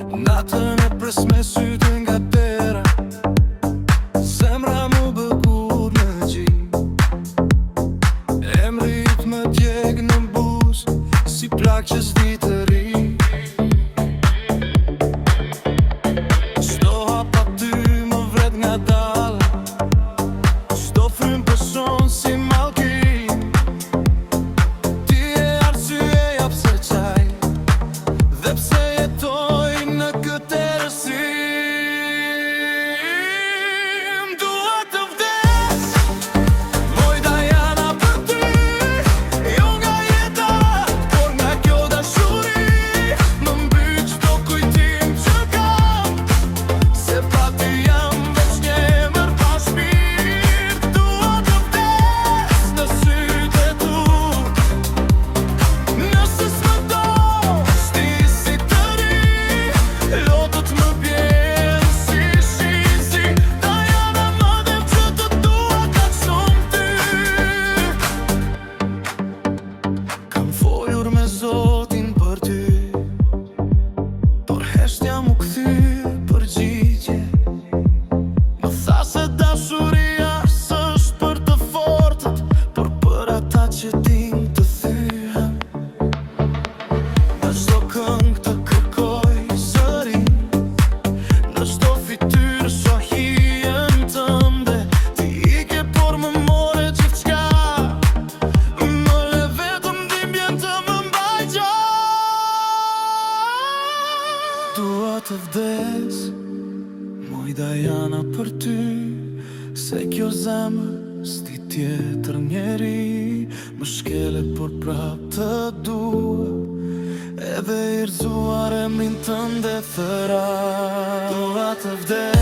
Natën e pres me sytë nga tera, zemra mu bëkur në gjin. Emri jut më djeg në buz, si plak që s'di të ri. Çdo hap aty më vret nga dalla, çdo frym pëson si mallkin. Ti e arsyeja pse qaj, dhe pse jetoj në këtë erësim. Dua të vdes, moj Diana për ty, jo nga jeta, por nga kjo dashuri. Më mbyt çdo kujtim që kam, se pa ty jam veç një emër pa shpirt. Dua të vdes në sytë e tu, nëse s'më do, s'ti si të ri. Lotët më bjen si shizi, Diana më dem që të dua kaq shumë ty. Kam folur me Zotin për ty, por heshtja mu kthy përgjigje. Më tha se dashuria s'është për të fortët, por për ata që din të thyhen. Në çdo këngë të kërkoj zërin, në çdo fytyrë shoh hijen tënde. Ti ike por më more gjithçka, më le vetëm dhimbjen të më mbaj gjatë. Dua të vdes, moj Diana për ty, se kjo zemër s'di tjetër njeri. Më shkele por prap të dua, edhe i rëzuar emrin tënde thëra. Dua të vdes